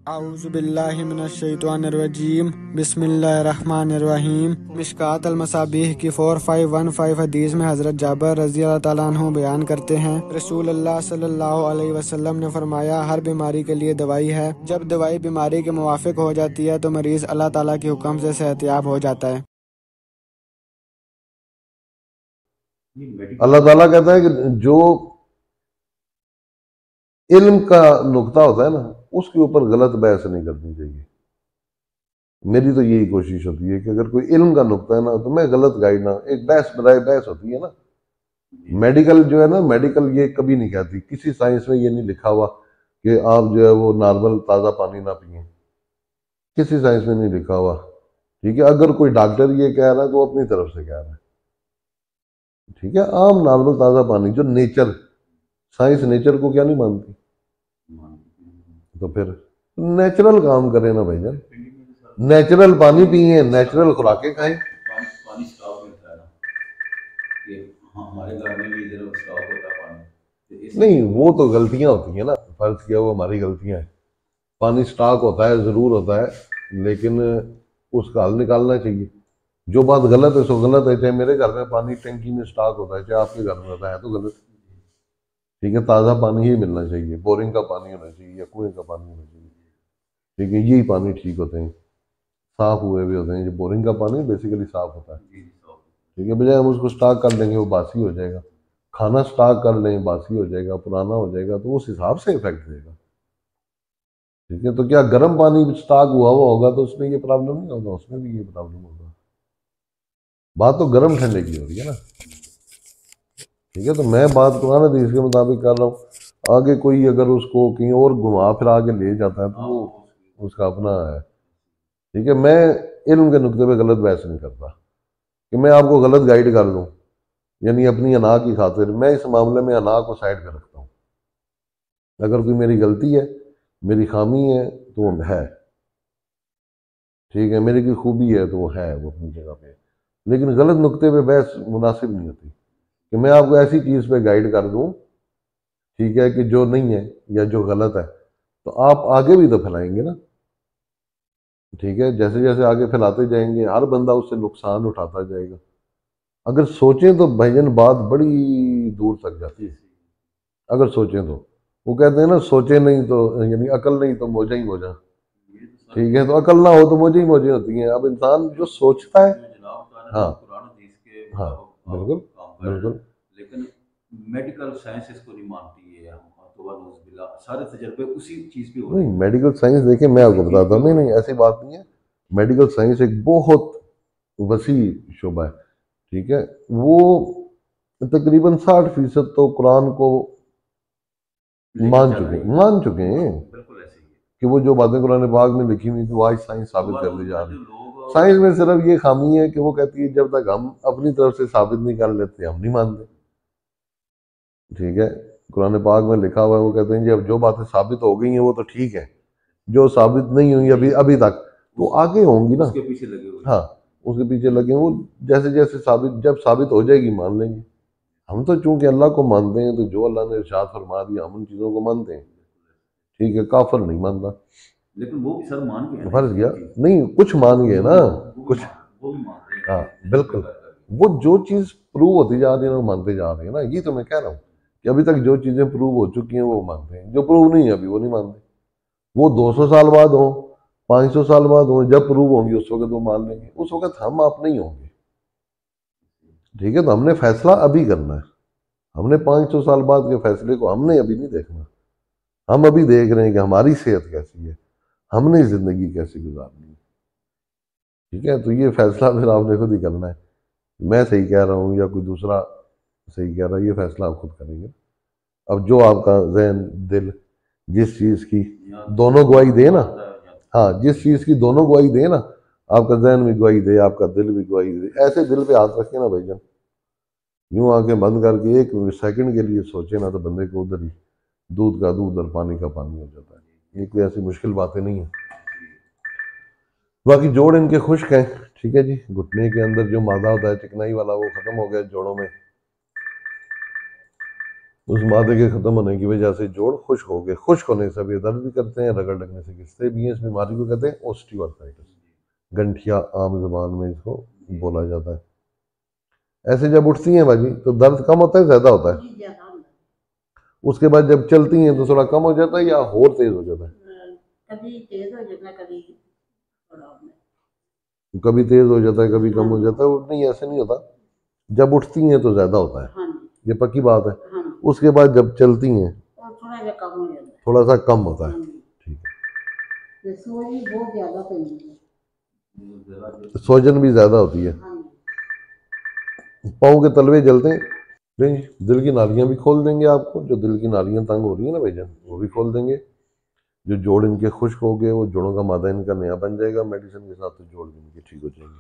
आऊज़ुबिल्लाहि मिनश्शैतानिर्रजीम बिस्मिल्लाहिर्रहमानिर्रहीम। मिशकात अल-मसाबीह की 4515 हदीस में हज़रत जाबिर रज़ी अल्लाह ताला अन्हु बयान करते हैं, रसूल अल्लाह सल्लल्लाहु अलैहि वसल्लम ने फरमाया, हर बीमारी के लिए दवाई है। जब दवाई बीमारी के मुवाफिक हो जाती है तो मरीज़ अल्लाह ताला के हुक्म से सेहतयाब हो जाता है। अल्लाह ताला कहता है कि जो इल्म का नुक्ता होता है ना, उसके ऊपर गलत बहस नहीं करनी चाहिए। मेरी तो यही कोशिश होती है कि अगर कोई इल्म का नुक्ता है ना, तो मैं गलत गाइड ना, एक बहस बनाए बहस होती है ना। मेडिकल जो है ना, मेडिकल ये कभी नहीं कहती, किसी साइंस में ये नहीं लिखा हुआ कि आप जो है वो नॉर्मल ताज़ा पानी ना पिए, किसी साइंस में नहीं लिखा हुआ। ठीक है, अगर कोई डॉक्टर ये कह रहा है तो वो अपनी तरफ से कह रहा है। ठीक है, आम नॉर्मल ताज़ा पानी जो नेचर, साइंस नेचर को क्या नहीं मानती, तो फिर नेचुरल काम करें ना भाईजान, नेचुरल पानी पिए, नेचुरल खुराकें खाएं। पानी स्टॉक मिलता है ना, कि हमारे घर में भी इधर स्टॉक होता है पानी। नहीं, वो तो गलतियां होती हैं ना, फर्ज किया वो हमारी गलतियां हैं। पानी स्टॉक होता है, जरूर होता है, लेकिन उसका हल निकालना चाहिए। जो बात गलत है सो गलत है। चाहे मेरे घर में पानी टंकी में स्टॉक होता है, चाहे आपके घर में होता है तो गलत। ठीक है, ताज़ा पानी ही मिलना चाहिए, बोरिंग का पानी होना चाहिए या कुएं का पानी होना चाहिए। ठीक है, यही पानी ठीक होते हैं, साफ हुए भी होते हैं। जो बोरिंग का पानी बेसिकली साफ होता है। ठीक है, बजाय हम उसको स्टॉक कर लेंगे वो बासी हो जाएगा। खाना स्टॉक कर लें, बासी हो जाएगा, पुराना हो जाएगा, तो उस हिसाब से इफेक्ट देगा। ठीक है, तो क्या गर्म पानी स्टॉक हुआ हुआ होगा तो उसमें ये प्रॉब्लम नहीं होगा, उसमें भी ये प्रॉब्लम होगा। बात तो गर्म ठंडे की हो रही है ना। ठीक है, तो मैं बात कुरान हदीस के मुताबिक कर रहा हूँ। आगे कोई अगर उसको कहीं और घुमा फिरा के ले जाता है तो वो उसका अपना है। ठीक है, मैं इल्म के नुक्ते पे गलत बहस नहीं करता कि मैं आपको गलत गाइड कर दूं, यानी अपनी अना की खातिर मैं इस मामले में अना को साइड कर रखता हूँ। अगर कोई मेरी गलती है, मेरी खामी है, तो वो है। ठीक है, मेरी कोई खूबी है तो वो है, वो अपनी जगह पे। लेकिन गलत नुक्ते पे बहस मुनासिब नहीं होती कि मैं आपको ऐसी चीज़ पे गाइड कर दूं, ठीक है, कि जो नहीं है या जो गलत है, तो आप आगे भी तो फैलाएंगे ना। ठीक है, जैसे जैसे आगे फैलाते जाएंगे हर बंदा उससे नुकसान उठाता जाएगा। अगर सोचें तो भाईजान बात बड़ी दूर तक जाती है। अगर सोचें तो वो कहते हैं ना, सोचे नहीं तो, यानी अकल नहीं तो मोजा ही मोजा। ठीक है, तो अकल ना हो तो मोजे ही मोजे होती हैं। अब इंसान जो सोचता है, हाँ हाँ, बिल्कुल बिल्कुल। लेकिन मेडिकल साइंस इसको नहीं मानती है, सारे तजर्बे उसी चीज पे हो रहे नहीं, हैं। मेडिकल साइंस देखिए, मैं आपको बताता हूँ, नहीं नहीं ऐसी बात नहीं है। मेडिकल साइंस एक बहुत वसी शोबा है। ठीक है, वो तकरीबन 60% तो कुरान को मान चुके हैं बिल्कुल ऐसे ही है कि वो जो बातें कुरान पाक में लिखी हुई थी वो आज साइंस साबित कर ली जा रही है। साइंस में सिर्फ ये खामी है कि वो कहती है जब तक हम अपनी तरफ से साबित नहीं कर लेते हम नहीं मानते। ठीक है, कुरान पाक में लिखा हुआ है, वो कहते हैं जी अब जो बातें साबित हो गई हैं वो तो ठीक है, जो साबित नहीं हुई अभी अभी तक तो आगे होंगी ना। उसके पीछे लगे हुए, हाँ, उसके पीछे लगे वो, जैसे जैसे साबित, जब साबित हो जाएगी मान लेंगे। हम तो चूंकि अल्लाह को मानते हैं तो जो अल्लाह ने इरशाद फरमा दिया हम उन चीज़ों को मानते हैं। ठीक है, काफर नहीं मानता। लेकिन वो भी सर मान गए फर्ज गया नहीं, कुछ मान गए ना, कुछ। वो भी मान रहे हैं। हाँ बिल्कुल, वो जो चीज़ प्रूव होती जा रही है वो मानते जा रहे हैं ना। ये तो मैं कह रहा हूँ कि अभी तक जो चीज़ें प्रूव हो चुकी हैं वो मानते हैं, जो प्रूव नहीं है अभी वो नहीं मानते। वो 200 साल बाद हो, 500 साल बाद हो, जब प्रूव होंगी उस वक्त वो मान लेंगे, उस वक्त हम आप नहीं होंगे। ठीक है, तो हमने फैसला अभी करना है। हमने 500 साल बाद के फैसले को हमने अभी नहीं देखना। हम अभी देख रहे हैं कि हमारी सेहत कैसी है, हमने जिंदगी कैसी गुजारनी है। ठीक है, तो ये फैसला फिर आपने खुद ही करना है। मैं सही कह रहा हूँ या कोई दूसरा सही कह रहा है, ये फैसला आप खुद करेंगे। अब जो आपका जहन दिल जिस चीज़ की दोनों गवाही दे ना, हाँ, जिस चीज़ की दोनों गवाही दे ना, आपका जहन भी गवाही दे, आपका दिल भी गवाही दे, ऐसे दिल पे हाथ रखे ना भाईजान, यूं आंखें बंद करके एक सेकंड के लिए सोचे ना, तो बंदे को उधर ही दूध का दूध और पानी का पानी हो जाता है। ये कोई ऐसी मुश्किल बातें नहीं है। बाकी जोड़ इनके खुश्क हैं। ठीक है जी, घुटने के अंदर जो मादा होता है चिकनाई वाला वो खत्म हो गया जोड़ों में। उस मादे के ख़त्म होने की वजह से जोड़ खुश्क हो गए। खुश्क होने से भी दर्द भी करते हैं, रगड़ लगने से घिसते भी हैं। इस बीमारी को कहते हैं ऑस्टियोआर्थराइटिस, गंठिया आम जुबान में इसको बोला जाता है। ऐसे जब उठती हैं बाजी तो दर्द कम होता है, ज़्यादा होता है? उसके बाद जब चलती हैं तो थोड़ा कम हो जाता है या और तेज हो जाता है? कभी तेज हो जाता है, कभी थोड़ा। कभी तेज हो जाता है, कभी कम हो जाता है। वो नहीं, ऐसे नहीं होता। जब उठती हैं तो ज़्यादा होता है, हाँ ये पक्की बात है। हाँ, उसके बाद जब चलती हैं और थोड़ा सा कम हो जाता है, थोड़ा सा कम होता है। हाँ। ठीक ये सोच भी बहुत ज़्यादा पेन है, है, सोजन भी ज़्यादा होती है। हाँ। पाँव के तलवे जलते हैं। नहीं, दिल की नालियाँ भी खोल देंगे आपको। जो दिल की नालियाँ तंग हो रही है ना भाईजान, वो भी खोल देंगे। जो जोड़ इनके खुश्क हो गए, वो जोड़ों का मादा इनका नया बन जाएगा मेडिसिन के साथ, तो जोड़ भी इनके ठीक हो जाएंगे।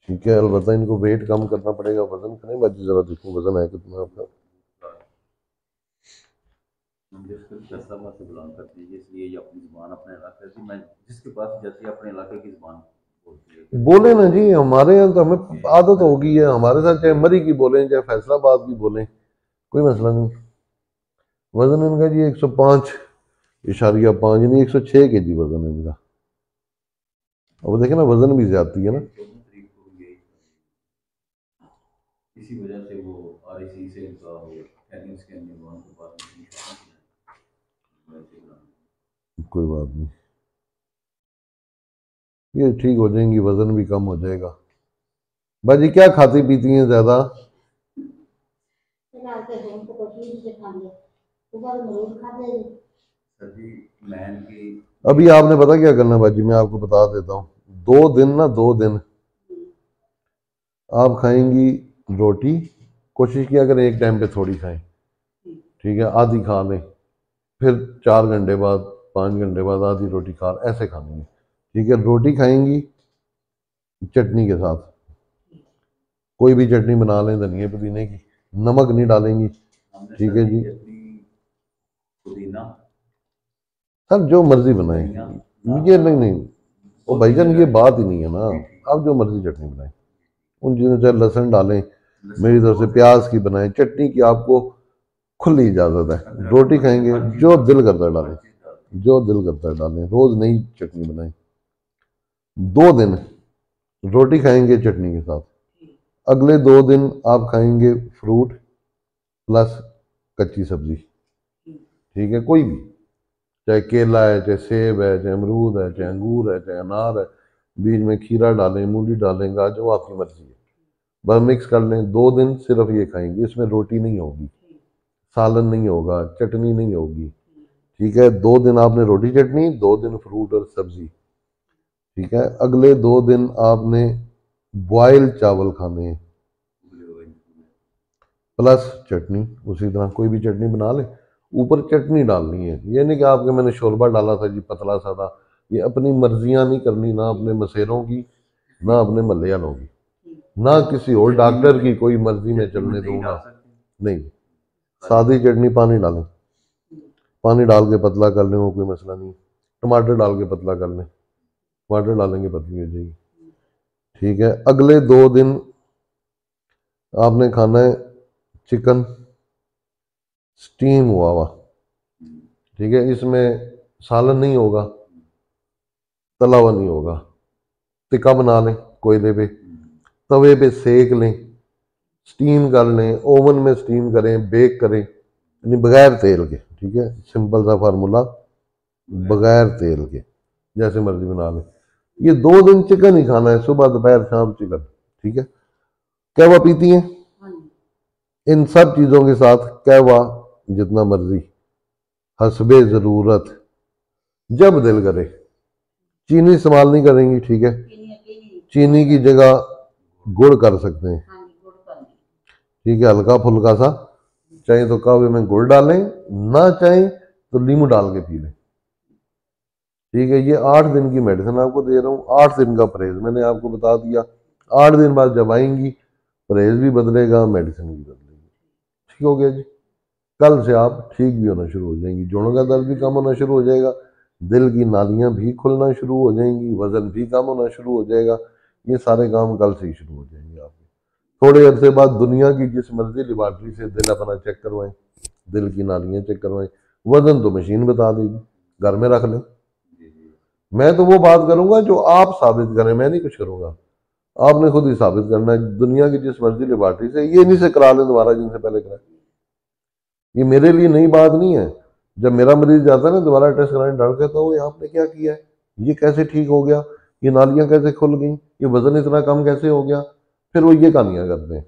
ठीक है, अलबत्ता इनको वेट कम करना पड़ेगा, वजन करें बाजी, ज़रा देखूँ वजन है कितना आपका। हम बिल्कुल फैसलाबाद से बिलोंग करते हैं, इसलिए ये अपनी ज़ुबान अपने इलाके से, मैं जिसके पास जाती है अपने इलाके की ज़ुबान बोलती है। बोले ना जी, हमारे यहाँ तो हमें आदत हो गई है। हमारे साथ चाहे मरी की बोलें, चाहे फैसलाबाद की बोलें, कोई मसला नहीं। वजन इनका जी 105.5 यानी 106 kg वजन है इनका। अब देखें ना, वजन भी ज्यादा है ना। इसी वजह से वो RAC से इनका वो कैनियंस के अंदर वहाँ के पास कोई बात नहीं, ये ठीक हो जाएंगी, वजन भी कम हो जाएगा। बाजी क्या खाती पीती हैं ज्यादा? अभी आपने पता क्या करना बाजी, मैं आपको बता देता हूँ। 2 दिन ना, 2 दिन आप खाएंगी रोटी, कोशिश किया करें एक टाइम पे थोड़ी खाएं, ठीक है, आधी खा लें, फिर 4 घंटे बाद, 5 घंटे बाद आधी रोटी खा, ऐसे खाएंगे। ठीक है, रोटी खाएंगी चटनी के साथ, कोई भी चटनी बना लें धनिया पुदीने की, नमक नहीं डालेंगी। ठीक है जी, पुदीना सब जो मर्जी बनाएं, ये नहीं, वो भाईजान ये बात ही नहीं है ना। आप जो मर्जी चटनी बनाएं, उन चीज़ों चाहे लहसुन डालें, मेरी तरफ से प्याज की बनाएं, चटनी की आपको खुली इजाज़त है। रोटी खाएंगे जो दिल करता है डालें, जो दिल करता है डालें, रोज़ नई चटनी बनाएं। 2 दिन रोटी खाएंगे चटनी के साथ, अगले 2 दिन आप खाएंगे फ्रूट प्लस कच्ची सब्जी। ठीक है, कोई भी, चाहे केला है, चाहे सेब है, चाहे अमरूद है, चाहे अंगूर है, चाहे अनार है, बीच में खीरा डालें, मूली डालें, गाजर, वो आपकी मर्जी है, बस मिक्स कर लें। 2 दिन सिर्फ ये खाएंगे, इसमें रोटी नहीं होगी, सालन नहीं होगा, चटनी नहीं होगी। ठीक है, 2 दिन आपने रोटी चटनी, 2 दिन फ्रूट और सब्जी। ठीक है, अगले 2 दिन आपने बॉयल चावल खाने हैं प्लस चटनी। उसी तरह कोई भी चटनी बना ले, ऊपर चटनी डालनी है। ये नहीं कि आपके मैंने शोरबा डाला था जी पतला सा था। ये अपनी मर्जियां नहीं करनी, ना अपने मसेरों की, ना अपने मल्ले वालों की, ना किसी और डॉक्टर की कोई मर्जी में चलने दूंगा। नहीं, सादी चटनी, पानी डालें, पानी डाल के पतला कर लें, वो कोई मसला नहीं। टमाटर डाल के पतला कर लें, टमाटर डालेंगे पतली हो जाएगी। ठीक है, अगले 2 दिन आपने खाना है चिकन स्टीम हुआ हुआ। ठीक है, इसमें सालन नहीं होगा, तला हुआ नहीं होगा। टिक्का बना लें कोयले पे, तवे पे सेक लें, स्टीम कर लें, ओवन में स्टीम करें, बेक करें, यानी बगैर तेल के। ठीक है, सिंपल सा फार्मूला, बगैर तेल के, जैसे मर्जी बना लें। ये 2 दिन चिकन ही खाना है, सुबह दोपहर शाम चिकन। ठीक है, कहवा पीती हैं? इन सब चीज़ों के साथ कहवा जितना मर्जी, हसबे ज़रूरत, जब दिल करे। चीनी इस्तेमाल नहीं करेंगी। ठीक है, चीनी की जगह गुड़ कर सकते हैं। ठीक है, हल्का फुल्का सा, चाहे तो कहवे में गुड़ डालें, ना चाहें तो नींबू डाल के पी लें। ठीक है, ये 8 दिन की मेडिसिन आपको दे रहा हूँ। 8 दिन का परहेज मैंने आपको बता दिया। 8 दिन बाद जब आएंगी, परहेज भी बदलेगा, मेडिसिन भी बदलेगी। ठीक हो गया जी, कल से आप ठीक भी होना शुरू हो जाएंगी, जोड़ों का दर्द भी कम होना शुरू हो जाएगा, दिल की नालियां भी खुलना शुरू हो जाएंगी, वजन भी कम होना शुरू हो जाएगा। ये सारे काम कल से ही शुरू हो जाएंगे आपके। थोड़े अरसे बाद दुनिया की जिस मर्जी लेबॉर्ट्री से दिल अपना चेक करवाएं, दिल की नालियाँ चेक करवाएं, वजन तो मशीन बता देगी, घर में रख लें। मैं तो वो बात करूंगा जो आप साबित करें, मैं नहीं कुछ करूंगा, आपने खुद ही साबित करना है। दुनिया की जिस मर्जी लेबॉर्ट्री से ये नहीं से करा लें दोबारा जिनसे पहले कराए, ये मेरे लिए नई बात नहीं है। जब मेरा मरीज जाता है ना दोबारा टेस्ट कराने, डॉक्टर कहता है आपने क्या किया है, ये कैसे ठीक हो गया, ये नालियां कैसे खुल गई, ये वजन इतना कम कैसे हो गया, फिर वो ये कहानियां करते हैं,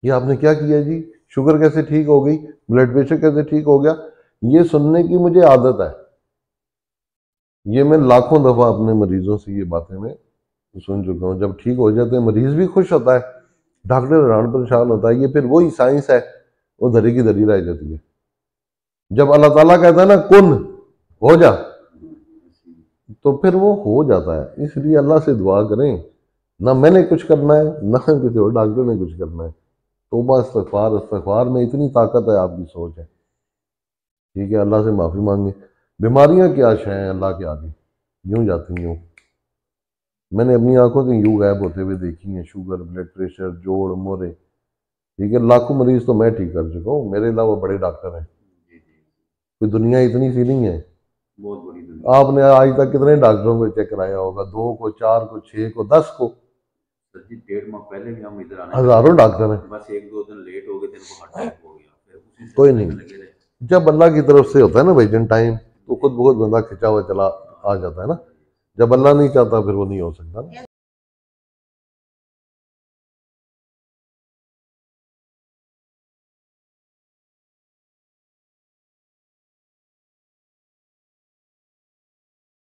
ये आपने क्या किया जी, शुगर कैसे ठीक हो गई, ब्लड प्रेशर कैसे ठीक हो गया। ये सुनने की मुझे आदत है, ये मैं लाखों दफा अपने मरीजों से ये बातें मैं सुन चुका हूँ। जब ठीक हो जाते हैं मरीज भी खुश होता है, डॉक्टर हैरान परेशान होता है। ये फिर वही साइंस है, वो धरी की धरी रह जाती है। जब अल्लाह ताला कहता है ना कुन हो जा, तो फिर वो हो जाता है। इसलिए अल्लाह से दुआ करें, ना मैंने कुछ करना है ना किसी और डॉक्टर ने कुछ करना है। तौबा इस्तगफार, इस्तगफार में इतनी ताकत है, आपकी सोच है। ठीक है, अल्लाह से माफ़ी मांगे। बीमारियां क्या शय हैं अल्लाह के आगे, यूं जाती यूं। मैंने अपनी आंखों से यूं गायब होते हुए देखी हैं, शुगर, ब्लड प्रेशर, जोड़, मोरे। ठीक है, लाखों मरीज तो मैं ठीक कर चुका हूँ, मेरे अलावा बड़े डॉक्टर हैं। कोई दुनिया इतनी सी नहीं है। बहुत बड़ी दुनिया। आपने आज तक कितने डॉक्टरों को चेक कराया होगा, 2 को, 4 को, 6 को, 10 को। सर जी 1.5 माह पहले भी हम इधर आने हजारों डॉक्टर हैं, बस 1-2 दिन लेट हो गए थे, इनको हार्ट अटैक हो गया, फिर उसी कोई सिलसिले में नहीं। लगे रहे। जब अल्लाह की तरफ से होता है ना भाईजन टाइम, तो खुद बहुत बंदा खिंचा हुआ चला आ जाता है ना। जब अल्लाह नहीं चाहता फिर वो नहीं हो सकता ना।